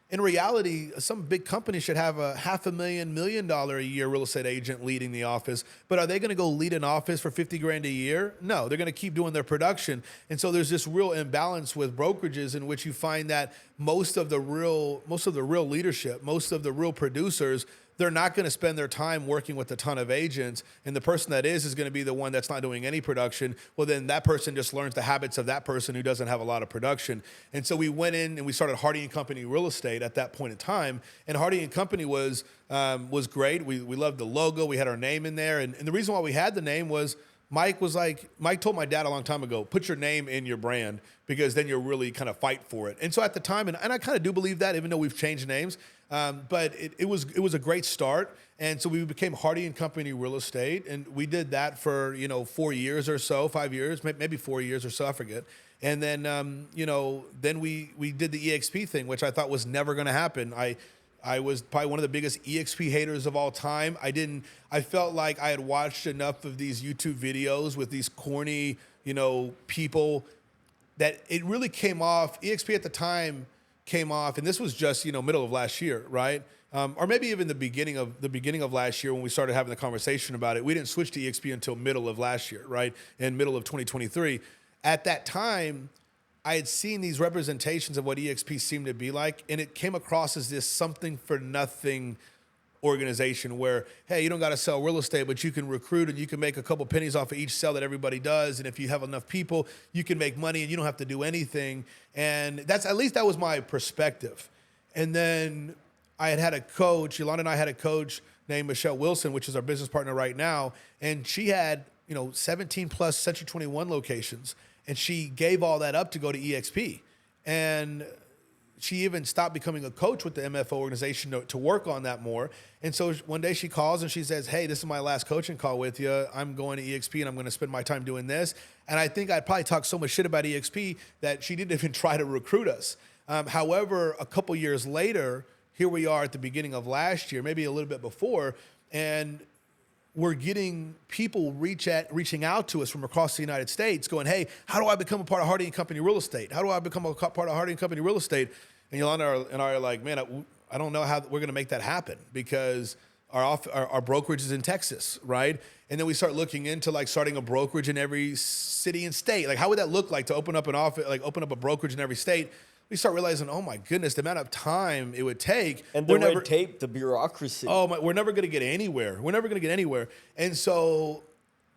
in reality, some big company should have a $500,000, $1 million a year real estate agent leading the office. But are they going to go lead an office for $50,000 a year? No, they're going to keep doing their production. And so there's this real imbalance with brokerages in which you find that most of the real leadership, most of the real producers, they're not going to spend their time working with a ton of agents, and the person that is going to be the one that's not doing any production. Well, then that person just learns the habits of that person who doesn't have a lot of production. And so we went in and we started Hardee and Company Real Estate at that point in time. And Hardee and Company was great. We loved the logo. We had our name in there. And the reason why we had the name was Mike told my dad a long time ago, put your name in your brand because then you'll really kind of fight for it. And so at the time, and I kind of do believe that, even though we've changed names, but it was a great start. And so we became Hardee and Company Real Estate, and we did that for 4 years or so, 5 years, maybe 4 years or so, I forget. And then then we did the EXP thing, which I thought was never going to happen. I was probably one of the biggest EXP haters of all time. I felt like I had watched enough of these YouTube videos with these corny, people that it really came off. EXP at the time came off, and this was just, middle of last year, right? Or maybe even the beginning of last year when we started having the conversation about it. We didn't switch to EXP until middle of last year, right? In middle of 2023. At that time, I had seen these representations of what EXP seemed to be like, and it came across as this something for nothing organization where, hey, you don't got to sell real estate, but you can recruit and you can make a couple pennies off of each sell that everybody does. And if you have enough people, you can make money and you don't have to do anything. And at least that was my perspective. And then I had a coach, Yolanda and I had a coach named Michelle Wilson, which is our business partner right now. And she had, 17 plus Century 21 locations. And she gave all that up to go to EXP. And she even stopped becoming a coach with the MFO organization to work on that more. And so one day she calls and she says, hey, this is my last coaching call with you. I'm going to EXP and I'm going to spend my time doing this. And I think I'd probably talk so much shit about EXP that she didn't even try to recruit us. However, a couple years later, here we are at the beginning of last year, maybe a little bit before, and we're getting people reaching out to us from across the United States going, hey, how do I become a part of Hardee and Company Real Estate? How do I become a part of Hardee and Company Real Estate? And Yolanda and I are like, man, I don't know how we're going to make that happen because our brokerage is in Texas, right? And then we start looking into like starting a brokerage in every city and state. Like, how would that look like to open up an office, like open up a brokerage in every state? We start realizing, oh my goodness, the amount of time it would take. And the red tape, the bureaucracy. We're never going to get anywhere. We're never going to get anywhere. And so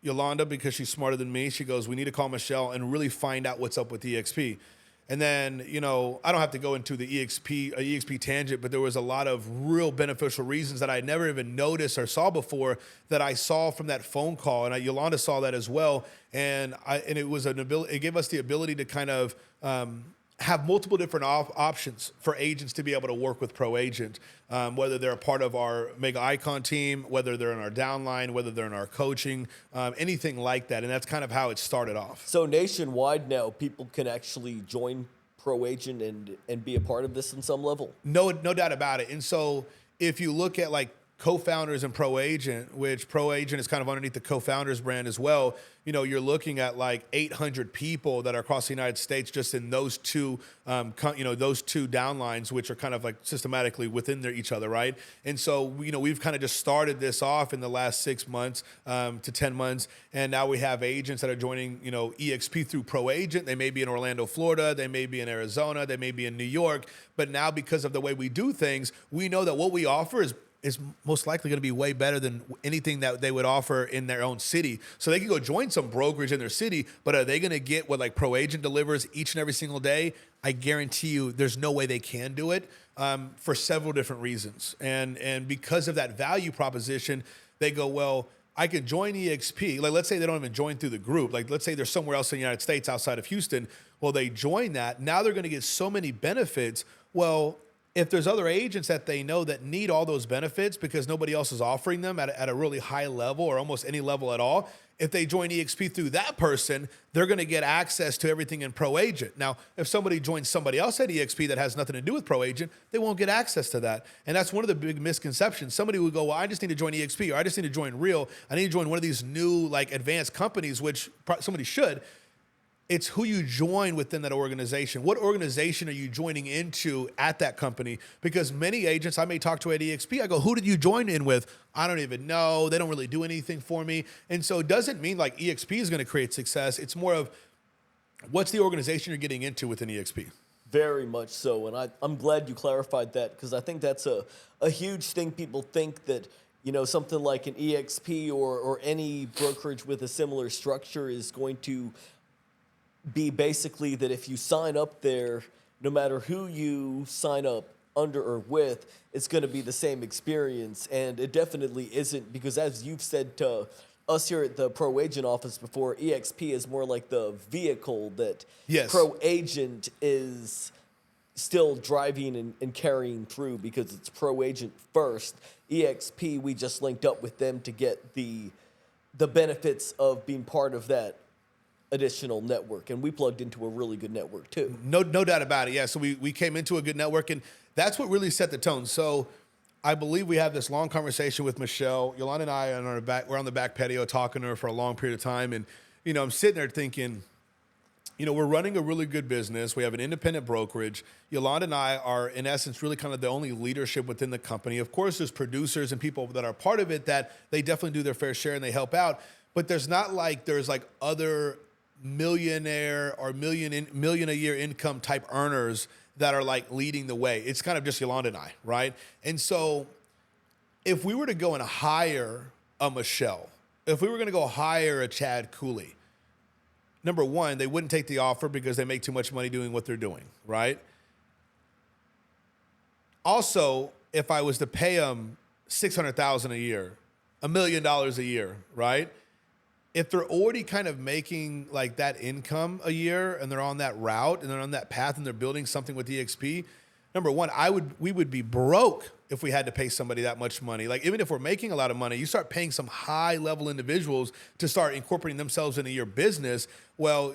Yolanda, because she's smarter than me, she goes, we need to call Michelle and really find out what's up with EXP. And then, I don't have to go into the EXP tangent, but there was a lot of real beneficial reasons that I never even noticed or saw before that I saw from that phone call. And Yolanda saw that as well. And it was it gave us the ability to kind of, have multiple different options for agents to be able to work with Pro Agent, whether they're a part of our Mega Icon team, whether they're in our downline, whether they're in our coaching, anything like that. And that's kind of how it started off. So nationwide now, people can actually join Pro Agent and be a part of this in some level? No doubt about it. And so if you look at like co-founders and Pro Agent, which Pro Agent is kind of underneath the co-founders brand as well, you're looking at like 800 people that are across the United States just in those two downlines, which are kind of like systematically within each other, right? And so, we've kind of just started this off in the last 6 months to 10 months, and now we have agents that are joining, EXP through Pro Agent. They may be in Orlando, Florida, they may be in Arizona, they may be in New York, but now because of the way we do things, we know that what we offer is most likely going to be way better than anything that they would offer in their own city. So they can go join some brokerage in their city, but are they going to get what like Pro Agent delivers each and every single day? I guarantee you there's no way they can do it for several different reasons. And because of that value proposition, they go, well, I can join EXP. Like, let's say they don't even join through the group. Like, let's say they're somewhere else in the United States outside of Houston. Well, they join that. Now they're going to get so many benefits. Well, if there's other agents that they know that need all those benefits because nobody else is offering them at a really high level or almost any level at all, if they join EXP through that person, they're going to get access to everything in Pro Agent. Now, if somebody joins somebody else at EXP that has nothing to do with Pro Agent, they won't get access to that. And that's one of the big misconceptions. Somebody would go, well, I just need to join EXP, or I just need to join Real. I need to join one of these new like advanced companies, which somebody should. It's who you join within that organization. What organization are you joining into at that company? Because many agents I may talk to at EXP, I go, who did you join in with? I don't even know. They don't really do anything for me. And so it doesn't mean like EXP is going to create success. It's more of what's the organization you're getting into within EXP. Very much so, and I'm glad you clarified that because I think that's a huge thing. People think that something like an EXP or any brokerage with a similar structure is going to be basically that if you sign up there, no matter who you sign up under or with, it's going to be the same experience, and it definitely isn't because as you've said to us here at the Pro Agent office before, EXP is more like the vehicle that Yes. Pro Agent is still driving and carrying through because it's Pro Agent first. EXP, we just linked up with them to get the benefits of being part of that additional network, and we plugged into a really good network too. No doubt about it. Yeah. So we came into a good network, and that's what really set the tone. So I believe we have this long conversation with Michelle. Yolanda and I we're on the back patio talking to her for a long period of time. And, I'm sitting there thinking, we're running a really good business. We have an independent brokerage. Yolanda and I are, in essence, really kind of the only leadership within the company. Of course, there's producers and people that are part of it that they definitely do their fair share and they help out. But there's other millionaire or million a year income type earners that are like leading the way. It's kind of just Yolanda and I, right? And so if we were to go and hire a Michelle, if we were going to go hire a Chad Cooley, number one, they wouldn't take the offer because they make too much money doing what they're doing, right? Also, if I was to pay them $600,000 a year, $1 million a year, right? If they're already kind of making like that income a year and they're on that route and they're on that path and they're building something with EXP, number one, we would be broke if we had to pay somebody that much money. Like even if we're making a lot of money, you start paying some high level individuals to start incorporating themselves into your business. Well,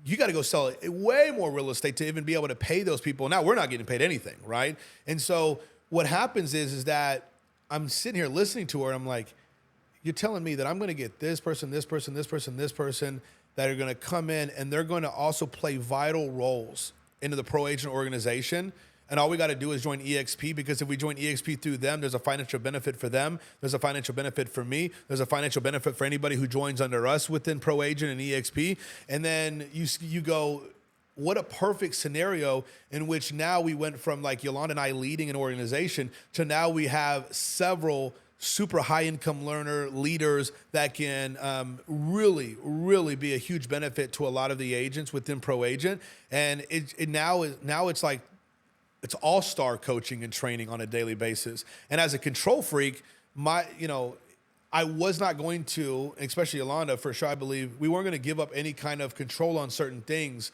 you got to go sell way more real estate to even be able to pay those people. Now we're not getting paid anything, right? And so what happens is that I'm sitting here listening to her and I'm like, you're telling me that I'm going to get this person that are going to come in and they're going to also play vital roles into the Pro Agent organization. And all we got to do is join EXP, because if we join EXP through them, there's a financial benefit for them. There's a financial benefit for me. There's a financial benefit for anybody who joins under us within Pro Agent and EXP. And then you go, what a perfect scenario in which now we went from like Yolanda and I leading an organization to now we have several super high income leaders that can really be a huge benefit to a lot of the agents within Pro Agent. And now it's like it's all-star coaching and training on a daily basis. And as a control freak, I was not going to, especially Yolanda, for sure, I believe we weren't going to give up any kind of control on certain things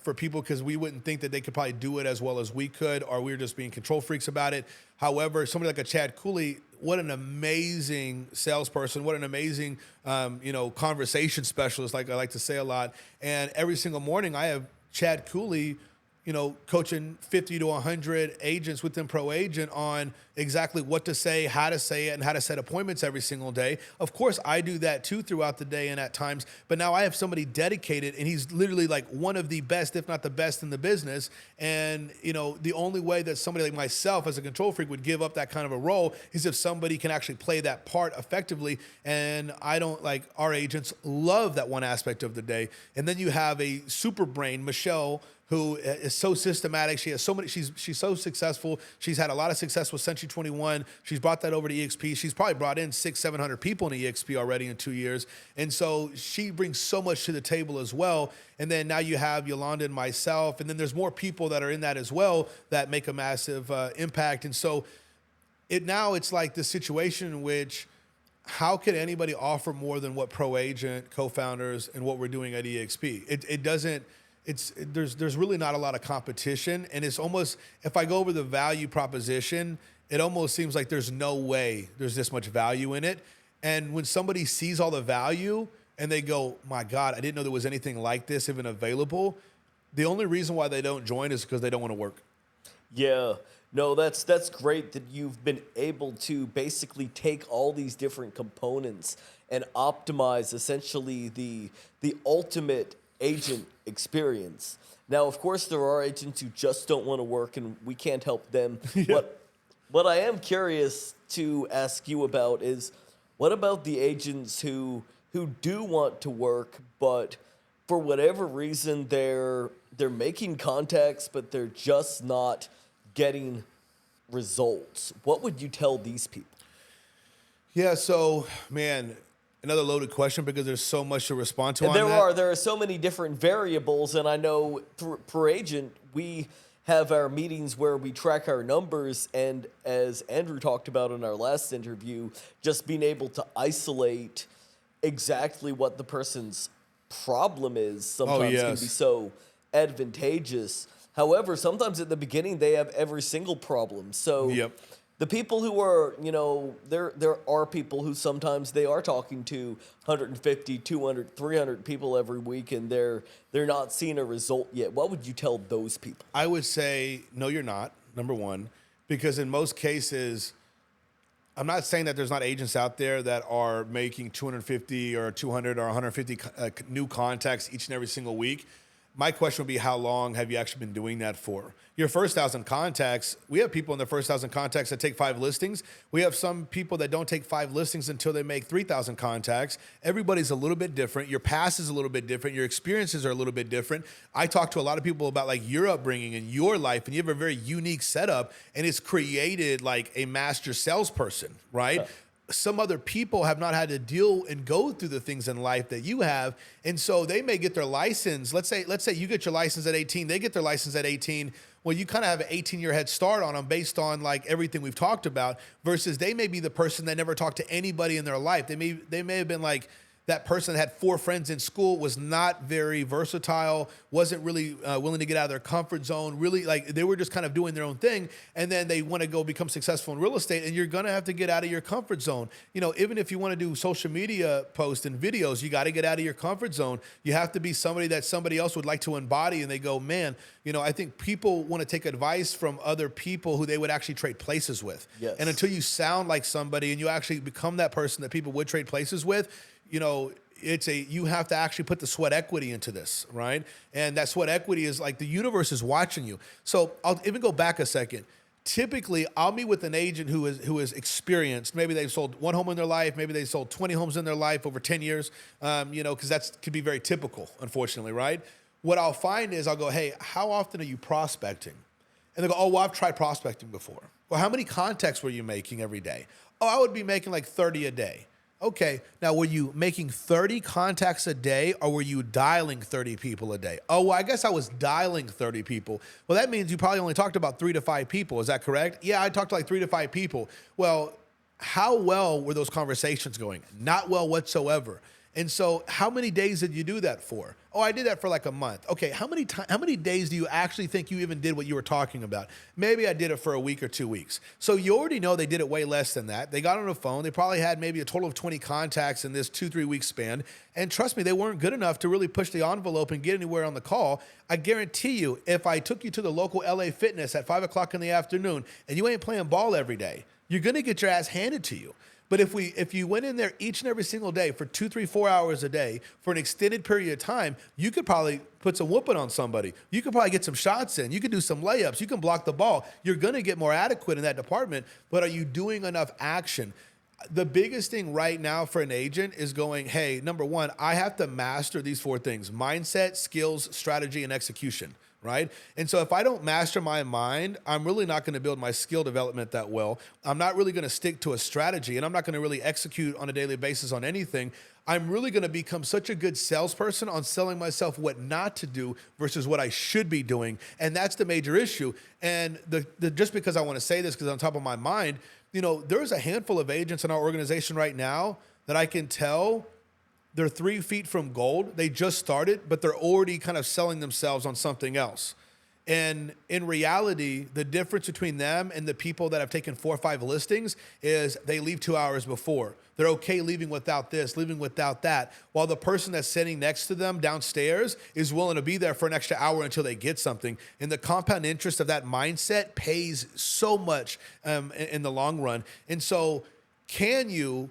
for people because we wouldn't think that they could probably do it as well as we could, or we were just being control freaks about it. However, somebody like a Chad Cooley, what an amazing salesperson, what an amazing, conversation specialist, like I like to say a lot. And every single morning I have Chad Cooley, coaching 50 to 100 agents within Pro Agent on exactly what to say, how to say it, and how to set appointments every single day. Of course, I do that too throughout the day and at times, but now I have somebody dedicated, and he's literally like one of the best, if not the best in the business. And, the only way that somebody like myself as a control freak would give up that kind of a role is if somebody can actually play that part effectively. And I don't like, our agents love that one aspect of the day. And then you have a super brain, Michelle, who is so systematic. She has so many, she's so successful. She's had a lot of success with Century 21. She's brought that over to EXP. She's probably brought in 600-700 people in EXP already in 2 years. And so she brings so much to the table as well. And then now you have Yolanda and myself. And then there's more people that are in that as well that make a massive impact. And so it's like this situation in which how could anybody offer more than what Pro Agent, co-founders, and what we're doing at EXP? There's really not a lot of competition, and it's almost, if I go over the value proposition, it almost seems like there's no way there's this much value in it. And when somebody sees all the value and they go, my God, I didn't know there was anything like this even available, the only reason why they don't join is because they don't want to work. Yeah. No, that's great that you've been able to basically take all these different components and optimize essentially the ultimate agent experience. Now, of course, there are agents who just don't want to work, and we can't help them. Yeah. What I am curious to ask you about is, what about the agents who do want to work, but for whatever reason they're making contacts, but they're just not getting results. What would you tell these people? Yeah, so man, another loaded question because there's so much to respond to And on that. there are so many different variables, and I know per agent we have our meetings where we track our numbers, and as Andrew talked about in our last interview, just being able to isolate exactly what the person's problem is sometimes can be yes. so advantageous. However, sometimes at the beginning they have every single problem. So Yep. the people who are, there are people who sometimes they are talking to 150, 200, 300 people every week, and they're not seeing a result yet. What would you tell those people? I would say, no, you're not, number one, because in most cases, I'm not saying that there's not agents out there that are making 250 or 200 or 150 new contacts each and every single week. My question would be, how long have you actually been doing that for? Your first 1,000 contacts, we have people in their first 1,000 contacts that take 5 listings. We have some people that don't take 5 listings until they make 3,000 contacts. Everybody's a little bit different. Your past is a little bit different. Your experiences are a little bit different. I talk to a lot of people about like your upbringing and your life, and you have a very unique setup, and it's created like a master salesperson, right? Some other people have not had to deal and go through the things in life that you have. And so they may get their license. Let's say you get your license at 18, they get their license at 18. Well, you kind of have an 18-year head start on them based on like everything we've talked about, versus they may be the person that never talked to anybody in their life. They may have been like that person that had 4 friends in school, was not very versatile, wasn't really willing to get out of their comfort zone, really like they were just kind of doing their own thing. And then they want to go become successful in real estate, and you're going to have to get out of your comfort zone. You know, even if you want to do social media posts and videos, you got to get out of your comfort zone. You have to be somebody that somebody else would like to embody. And they go, man, I think people want to take advice from other people who they would actually trade places with. Yes. And until you sound like somebody and you actually become that person that people would trade places with, you have to actually put the sweat equity into this, right? And that sweat equity is like the universe is watching you. So I'll even go back a second. Typically, I'll meet with an agent who is experienced. Maybe they've sold 1 home in their life. Maybe they sold 20 homes in their life over 10 years, because that could be very typical, unfortunately, right? What I'll find is I'll go, hey, how often are you prospecting? And they go, oh, well, I've tried prospecting before. Well, how many contacts were you making every day? Oh, I would be making like 30 a day. Okay, now were you making 30 contacts a day, or were you dialing 30 people a day? Oh, well, I guess I was dialing 30 people. Well, that means you probably only talked about 3 to 5 people. Is that correct? Yeah, I talked to like 3 to 5 people. Well, how well were those conversations going? Not well whatsoever. And so how many days did you do that for? Oh, I did that for like a month. Okay, how many days do you actually think you even did what you were talking about? Maybe I did it for a week or 2 weeks. So you already know they did it way less than that. They got on the phone. They probably had maybe a total of 20 contacts in this 2-3 week span. And trust me, they weren't good enough to really push the envelope and get anywhere on the call. I guarantee you, if I took you to the local LA Fitness at 5 o'clock in the afternoon and you ain't playing ball every day, you're going to get your ass handed to you. But if you went in there each and every single day for 2, 3, 4 hours a day for an extended period of time, you could probably put some whooping on somebody. You could probably get some shots in. You could do some layups. You can block the ball. You're going to get more adequate in that department. But are you doing enough action? The biggest thing right now for an agent is going, hey, number one, I have to master these 4 things: mindset, skills, strategy, and execution. Right? And so if I don't master my mind, I'm really not going to build my skill development that well. I'm not really going to stick to a strategy, and I'm not going to really execute on a daily basis on anything. I'm really going to become such a good salesperson on selling myself what not to do versus what I should be doing. And that's the major issue. And just because I want to say this because on top of my mind, there's a handful of agents in our organization right now that I can tell they're 3 feet from gold. They just started, but they're already kind of selling themselves on something else. And in reality, the difference between them and the people that have taken 4 or 5 listings is they leave 2 hours before. They're okay leaving without this, leaving without that, while the person that's sitting next to them downstairs is willing to be there for an extra hour until they get something. And the compound interest of that mindset pays so much in the long run. And so can you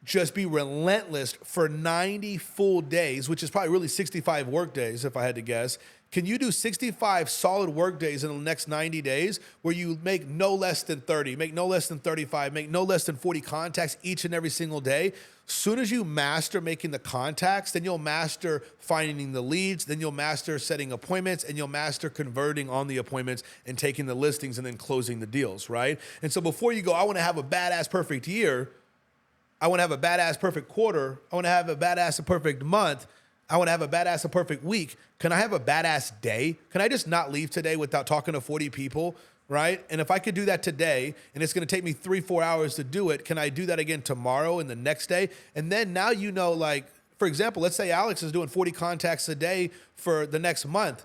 just be relentless for 90 full days, which is probably really 65 work days, if I had to guess. Can you do 65 solid work days in the next 90 days where you make no less than 30, make no less than 35, make no less than 40 contacts each and every single day? Soon as you master making the contacts, then you'll master finding the leads, then you'll master setting appointments, and you'll master converting on the appointments and taking the listings and then closing the deals, right? And so before you go, I want to have a badass perfect year, I want to have a badass perfect quarter, I want to have a badass perfect month, I want to have a badass perfect week. Can I have a badass day? Can I just not leave today without talking to 40 people, right? And if I could do that today, and it's going to take me 3-4 hours to do it, can I do that again tomorrow and the next day? And then now you know, like, for example, let's say Alex is doing 40 contacts a day for the next month.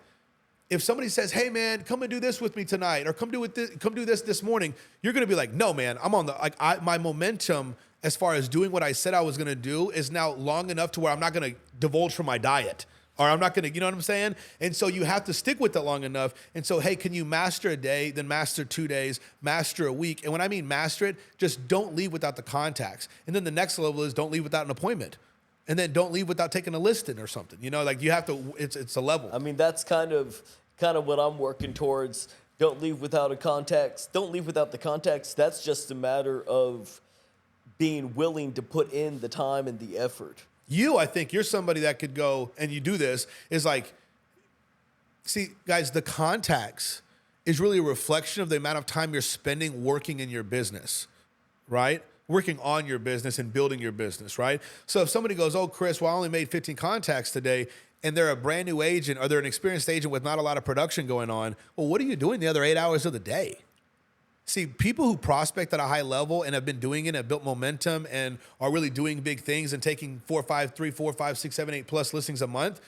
If somebody says, hey man, come and do this with me tonight, or come do this morning, you're going to be like, no man, I'm on the, my momentum as far as doing what I said I was going to do is now long enough to where I'm not going to divulge from my diet, or I'm not going to, you know what I'm saying? And so you have to stick with it long enough. And so, hey, can you master a day, then master 2 days, master a week? And when I mean master it, just don't leave without the contacts. And then the next level is don't leave without an appointment. And then don't leave without taking a listing or something. You know, like you have to, it's a level. I mean, that's kind of what I'm working towards. Don't leave without a contacts. Don't leave without the contacts. That's just a matter of being willing to put in the time and the effort. I think you're somebody that could go, and you do this, is like, see, guys, the contacts is really a reflection of the amount of time you're spending working in your business, right? Working on your business and building your business, right? So if somebody goes, oh, Chris, well, I only made 15 contacts today, and they're a brand new agent, or they're an experienced agent with not a lot of production going on, well, what are you doing the other 8 hours of the day? See, people who prospect at a high level and have been doing it and have built momentum and are really doing big things and taking 4, 5, 3, 4, 5, 6, 7, 8 plus listings a month,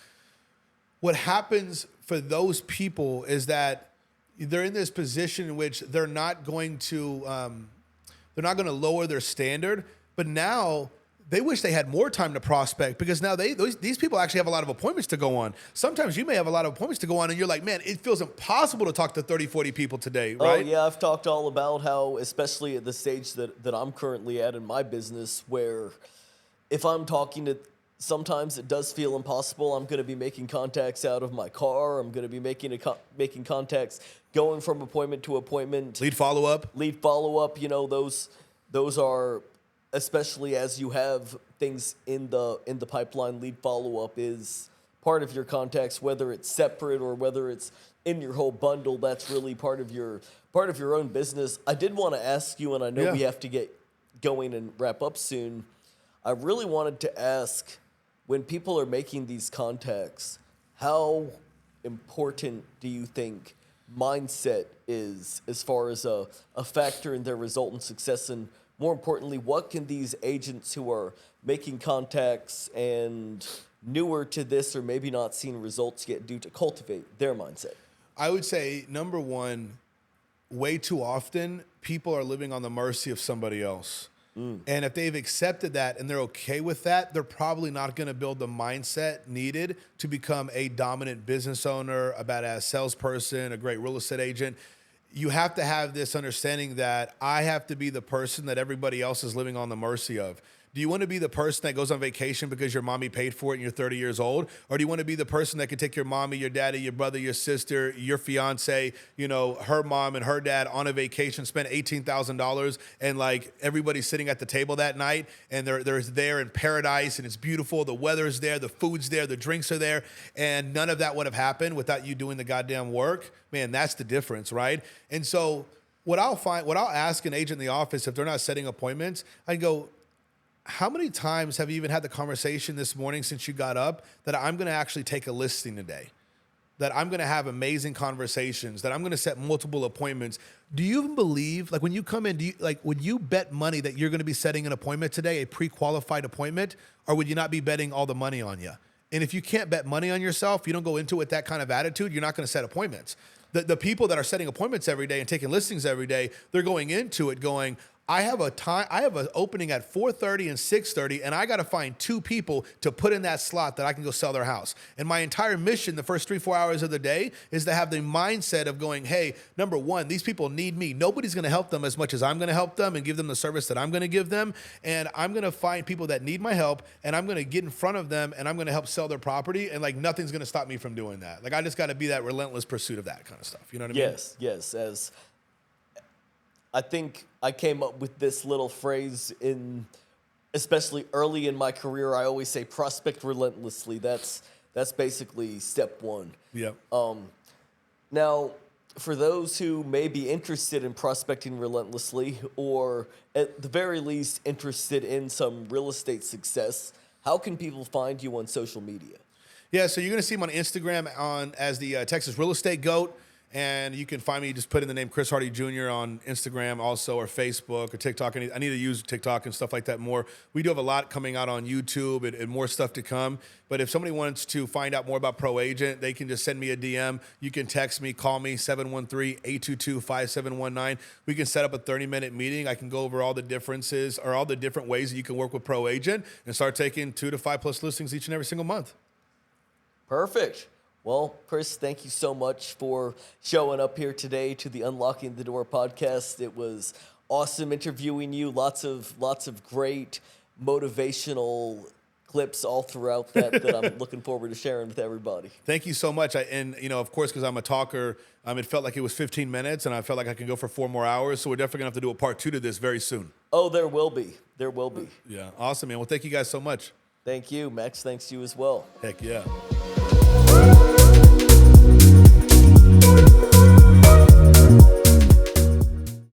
what happens for those people is that they're in this position in which they're not going to lower their standard, but now they wish they had more time to prospect, because now these people actually have a lot of appointments to go on. Sometimes you may have a lot of appointments to go on and you're like, man, it feels impossible to talk to 30, 40 people today, right? Oh, yeah, I've talked all about how, especially at the stage that I'm currently at in my business, where if I'm talking to, sometimes it does feel impossible. I'm going to be making contacts out of my car. I'm going to be making contacts going from appointment to appointment. Lead follow-up, you know, those are, especially as you have things in the pipeline, lead follow-up is part of your contacts, whether it's separate or whether it's in your whole bundle. That's really part of your own business. I did want to ask you, and I know we have to get going and wrap up soon. I really wanted to ask, when people are making these contacts, how important do you think mindset is as far as a factor in their resultant success? And more importantly, what can these agents who are making contacts and newer to this or maybe not seeing results yet do to cultivate their mindset? I would say, number one, way too often, people are living on the mercy of somebody else. And if they've accepted that and they're okay with that, they're probably not going to build the mindset needed to become a dominant business owner, a badass salesperson, a great real estate agent. You have to have this understanding that I have to be the person that everybody else is living on the mercy of. Do you want to be the person that goes on vacation because your mommy paid for it and you're 30 years old? Or do you want to be the person that can take your mommy, your daddy, your brother, your sister, your fiance, you know, her mom and her dad on a vacation, spend $18,000, and like everybody's sitting at the table that night and they're there in paradise and it's beautiful, the weather's there, the food's there, the drinks are there, and none of that would have happened without you doing the goddamn work? Man, that's the difference, right? And so what I'll ask an agent in the office if they're not setting appointments, I go, how many times have you even had the conversation this morning since you got up that I'm going to actually take a listing today, that I'm going to have amazing conversations, that I'm going to set multiple appointments? Do you even believe, like when you come in, would you bet money that you're going to be setting an appointment today, a pre-qualified appointment, or would you not be betting all the money on you? And if you can't bet money on yourself, you don't go into it with that kind of attitude, you're not going to set appointments. The people that are setting appointments every day and taking listings every day, they're going into it going, I have an opening at 4:30 and 6:30, and I got to find 2 people to put in that slot that I can go sell their house. And my entire mission the first 3-4 hours of the day is to have the mindset of going, hey, number one, these people need me. Nobody's going to help them as much as I'm going to help them and give them the service that I'm going to give them. And I'm going to find people that need my help, and I'm going to get in front of them, and I'm going to help sell their property. And like nothing's going to stop me from doing that. Like I just got to be that relentless pursuit of that kind of stuff. You know what I mean? Yes. As I think I came up with this little phrase especially early in my career. I always say prospect relentlessly. That's basically step one. Yeah. Now, for those who may be interested in prospecting relentlessly, or at the very least interested in some real estate success, how can people find you on social media? Yeah, so you're going to see him on Instagram as the Texas Real Estate Goat. And you can find me, just put in the name Chris Hardee Jr. on Instagram also, or Facebook or TikTok. I need to use TikTok and stuff like that more. We do have a lot coming out on YouTube and more stuff to come. But if somebody wants to find out more about Pro Agent, they can just send me a DM. You can text me, call me, 713-822-5719. We can set up a 30-minute meeting. I can go over all the differences or all the different ways that you can work with Pro Agent and start taking 2 to 5 plus listings each and every single month. Perfect. Well, Chris, thank you so much for showing up here today to the Unlocking the Door podcast. It was awesome interviewing you. Lots of great motivational clips all throughout that I'm looking forward to sharing with everybody. Thank you so much. Of course, because I'm a talker, it felt like it was 15 minutes, and I felt like I could go for 4 more hours. So we're definitely going to have to do a part 2 to this very soon. Oh, there will be. There will be. Yeah. Awesome, man. Well, thank you guys so much. Thank you, Max. Thanks to you as well. Heck yeah.